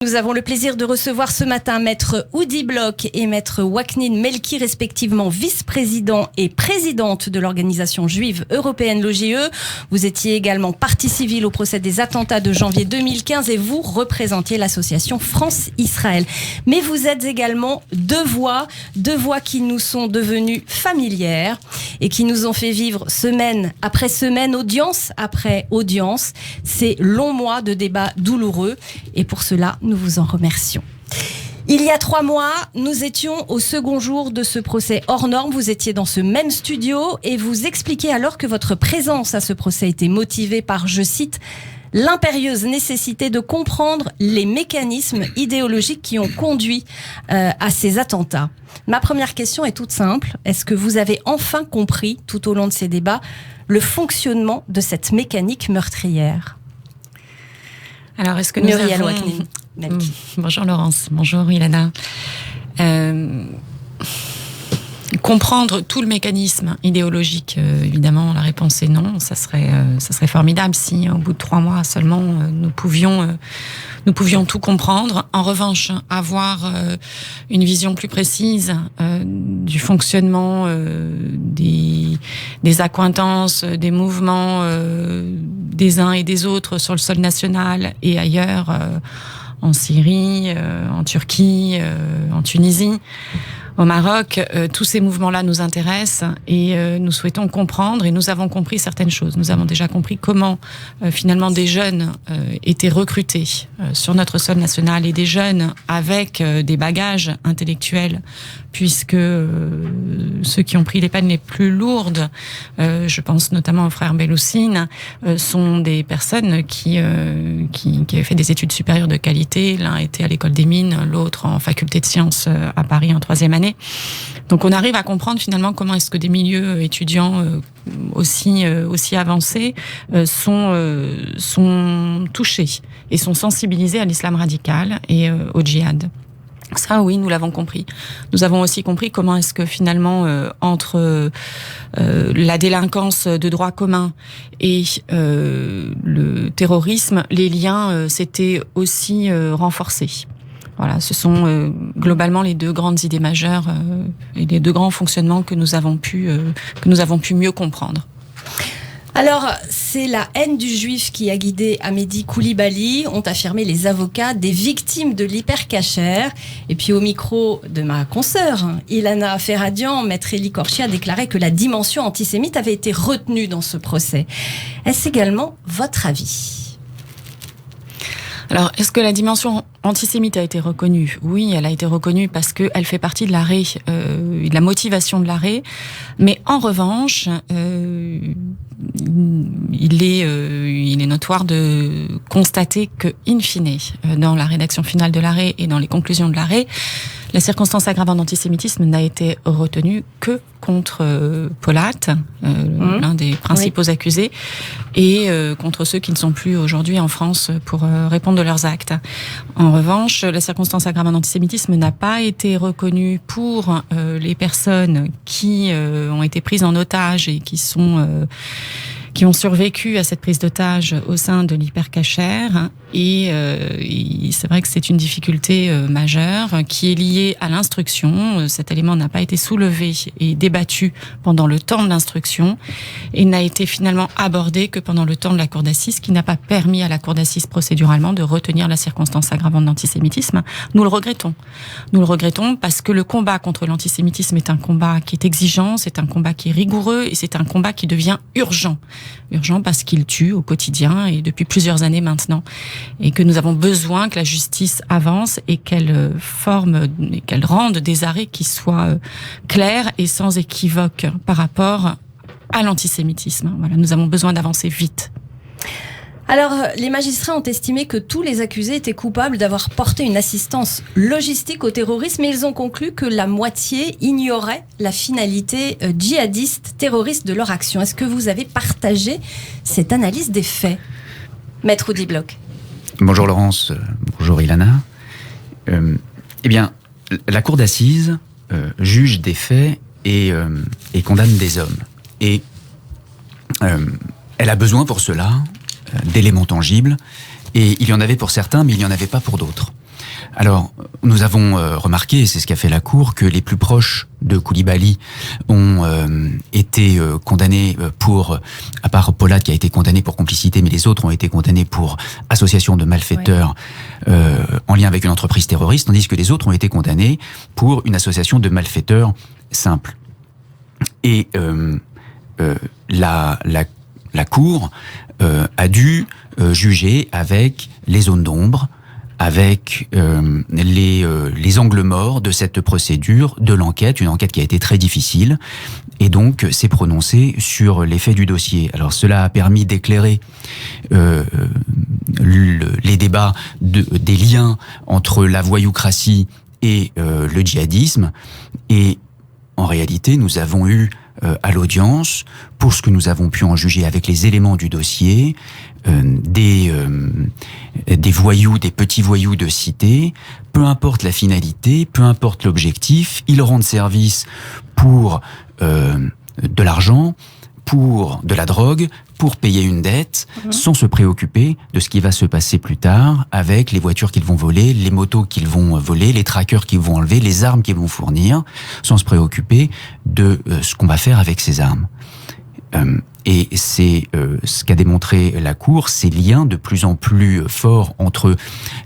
Nous avons le plaisir de recevoir ce matin Maître Oudi Bloch et Maître Waknin Melki, respectivement vice-président et présidente de l'organisation juive européenne, l'OGE. Vous étiez également partie civile au procès des attentats de janvier 2015 et vous représentiez l'association France-Israël. Mais vous êtes également deux voix qui nous sont devenues familières et qui nous ont fait vivre semaine après semaine, audience après audience, ces longs mois de débats douloureux. Et pour cela, nous vous en remercions. Il y a 3 mois, nous étions au second jour de ce procès hors norme. Vous étiez dans ce même studio et vous expliquiez alors que votre présence à ce procès était motivée par, je cite, l'impérieuse nécessité de comprendre les mécanismes idéologiques qui ont conduit à ces attentats. Ma première question est toute simple. Est-ce que vous avez enfin compris, tout au long de ces débats, le fonctionnement de cette mécanique meurtrière ? Alors, est-ce que nous Muriel avons... Waknin Melki. Bonjour Laurence, bonjour Ilana. Comprendre tout le mécanisme idéologique, évidemment, la réponse est non. Ça serait formidable si, au bout de 3 mois seulement, nous pouvions tout comprendre. En revanche, avoir une vision plus précise du fonctionnement des accointances, des mouvements des uns et des autres sur le sol national et ailleurs, en Syrie, en Turquie, en Tunisie, au Maroc, tous ces mouvements-là nous intéressent et nous souhaitons comprendre, et nous avons compris certaines choses. Nous avons déjà compris comment finalement des jeunes étaient recrutés sur notre sol national, et des jeunes avec des bagages intellectuels, puisque ceux qui ont pris les peines les plus lourdes, je pense notamment aux frères Beloussine, sont des personnes qui avaient fait des études supérieures de qualité. L'un était à l'école des mines, l'autre en faculté de sciences à Paris en 3e année. Donc on arrive à comprendre finalement comment est-ce que des milieux étudiants aussi avancés sont touchés et sont sensibilisés à l'islam radical et au djihad. Ça, oui, nous l'avons compris. Nous avons aussi compris comment est-ce que finalement, entre la délinquance de droit commun et le terrorisme, les liens s'étaient aussi renforcés. Voilà, ce sont globalement les 2 grandes idées majeures et les 2 grands fonctionnements que nous avons pu mieux comprendre. Alors, c'est la haine du juif qui a guidé Hamedi Koulibaly, ont affirmé les avocats des victimes de l'hypercacher. Et puis au micro de ma consoeur, Ilana Ferradian, Maître Elie Korchi a déclaré que la dimension antisémite avait été retenue dans ce procès. Est-ce également votre avis ? Alors, est-ce que la dimension antisémite a été reconnue ? Oui, elle a été reconnue parce qu'elle fait partie de l'arrêt, de la motivation de l'arrêt. Mais en revanche, il est notoire de constater que, in fine, dans la rédaction finale de l'arrêt et dans les conclusions de l'arrêt, la circonstance aggravante d'antisémitisme n'a été retenue que contre Polat, l'un des principaux accusés, et contre ceux qui ne sont plus aujourd'hui en France pour répondre de leurs actes. En revanche, la circonstance aggravante d'antisémitisme n'a pas été reconnue pour les personnes qui ont été prises en otage et qui ont survécu à cette prise d'otage au sein de l'hypercacher. Et c'est vrai que c'est une difficulté majeure qui est liée à l'instruction. Cet élément n'a pas été soulevé et débattu pendant le temps de l'instruction et n'a été finalement abordé que pendant le temps de la cour d'assises, qui n'a pas permis à la cour d'assises procéduralement de retenir la circonstance aggravante d'antisémitisme. Nous le regrettons. Nous le regrettons parce que le combat contre l'antisémitisme est un combat qui est exigeant, c'est un combat qui est rigoureux et c'est un combat qui devient urgent. Urgent parce qu'il tue au quotidien et depuis plusieurs années maintenant. Et que nous avons besoin que la justice avance et qu'elle rende des arrêts qui soient clairs et sans équivoque par rapport à l'antisémitisme. Voilà, nous avons besoin d'avancer vite. Alors, les magistrats ont estimé que tous les accusés étaient coupables d'avoir porté une assistance logistique au terrorisme, mais ils ont conclu que la moitié ignorait la finalité djihadiste, terroriste de leur action. Est-ce que vous avez partagé cette analyse des faits, Maître Oudi Bloch ? Bonjour Laurence, bonjour Ilana. Eh bien, la cour d'assises juge des faits et condamne des hommes. Et elle a besoin pour cela d'éléments tangibles, et il y en avait pour certains, mais il n'y en avait pas pour d'autres. Alors, nous avons remarqué, et c'est ce qu'a fait la Cour, que les plus proches de Koulibaly ont été condamnés à part Polat qui a été condamné pour complicité, mais les autres ont été condamnés pour association de malfaiteurs en lien avec une entreprise terroriste, tandis que les autres ont été condamnés pour une association de malfaiteurs simple. Et la Cour a dû juger avec les zones d'ombre, avec les angles morts de cette procédure, de l'enquête, une enquête qui a été très difficile, et donc s'est prononcée sur les faits du dossier. Alors cela a permis d'éclairer les débats des liens entre la voyoucratie et le djihadisme, et en réalité nous avons eu à l'audience, pour ce que nous avons pu en juger avec les éléments du dossier, des voyous, des petits voyous de cité, peu importe la finalité, peu importe l'objectif, ils rendent service pour de l'argent, pour de la drogue, pour payer une dette, sans se préoccuper de ce qui va se passer plus tard avec les voitures qu'ils vont voler, les motos qu'ils vont voler, les trackers qu'ils vont enlever, les armes qu'ils vont fournir, sans se préoccuper de ce qu'on va faire avec ces armes. Et c'est ce qu'a démontré la Cour, ces liens de plus en plus forts entre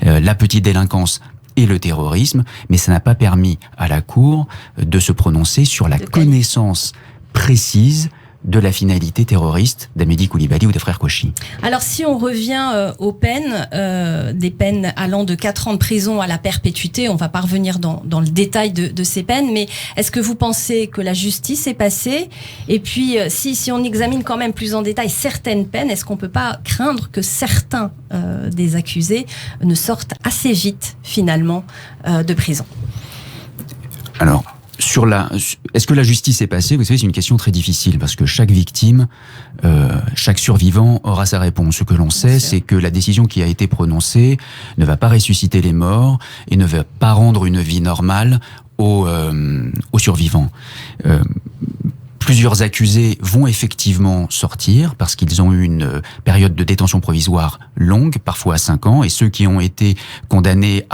la petite délinquance et le terrorisme, mais ça n'a pas permis à la Cour de se prononcer sur la connaissance précise de la finalité terroriste d'Amédi Koulibaly ou des frères Kouachi. Alors si on revient aux peines, des peines allant de 4 ans de prison à la perpétuité, on va pas revenir dans le détail de ces peines, mais est-ce que vous pensez que la justice est passée? Et puis si on examine quand même plus en détail certaines peines, est-ce qu'on peut pas craindre que certains des accusés ne sortent assez vite finalement de prison? Alors, est-ce que la justice est passée? Vous savez, c'est une question très difficile parce que chaque victime, chaque survivant aura sa réponse. Ce que l'on sait, c'est que la décision qui a été prononcée ne va pas ressusciter les morts et ne va pas rendre une vie normale aux survivants. Plusieurs accusés vont effectivement sortir parce qu'ils ont eu une période de détention provisoire longue, parfois à 5 ans, et ceux qui ont été condamnés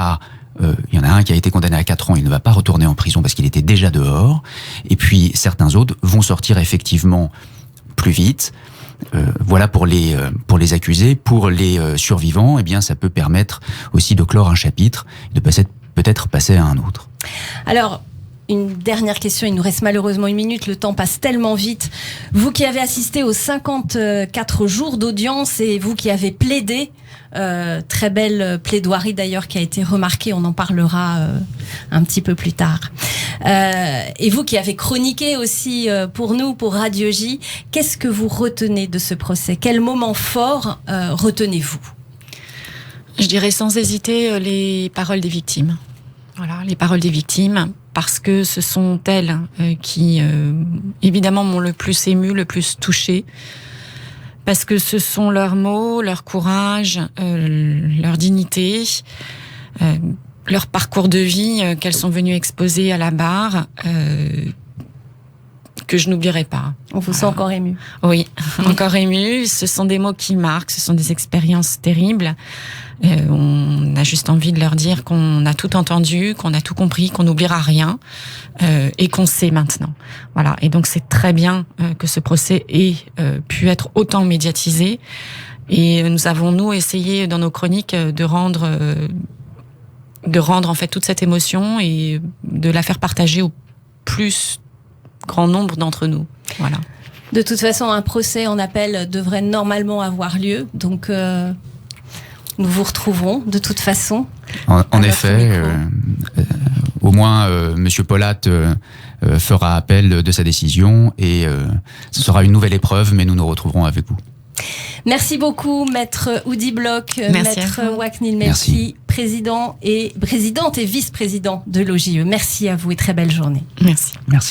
il y en a un qui a été condamné à 4 ans, il ne va pas retourner en prison parce qu'il était déjà dehors. Et puis certains autres vont sortir effectivement plus vite. Voilà pour les accusés. Pour les survivants, eh bien ça peut permettre aussi de clore un chapitre, de peut-être passer à un autre. Alors, une dernière question, il nous reste malheureusement 1 minute, le temps passe tellement vite. Vous qui avez assisté aux 54 jours d'audience et vous qui avez plaidé, très belle plaidoirie d'ailleurs qui a été remarquée, on en parlera un petit peu plus tard. Et vous qui avez chroniqué aussi pour nous, pour Radio J, qu'est-ce que vous retenez de ce procès? Quel moment fort retenez-vous? Je dirais sans hésiter les paroles des victimes. Voilà, les paroles des victimes, parce que ce sont elles qui, évidemment, m'ont le plus ému, le plus touchée. Parce que ce sont leurs mots, leur courage, leur dignité, leur parcours de vie qu'elles sont venues exposer à la barre, que je n'oublierai pas. On vous sent encore ému. Oui, encore ému. Ce sont des mots qui marquent, ce sont des expériences terribles. On a juste envie de leur dire qu'on a tout entendu, qu'on a tout compris, qu'on n'oubliera rien et qu'on sait maintenant. Voilà. Et donc c'est très bien que ce procès ait pu être autant médiatisé. Et nous avons, nous, essayé dans nos chroniques de rendre en fait toute cette émotion et de la faire partager au plus grand nombre d'entre nous. Voilà. De toute façon, un procès en appel devrait normalement avoir lieu. Donc nous vous retrouverons de toute façon. En effet, au moins Monsieur Polat fera appel de sa décision et ce sera une nouvelle épreuve, mais nous nous retrouverons avec vous. Merci beaucoup, Maître Oudi Bloch, Maître Waknine Melki, présidente et vice-président de l'OJE. Merci à vous et très belle journée. Merci. Merci.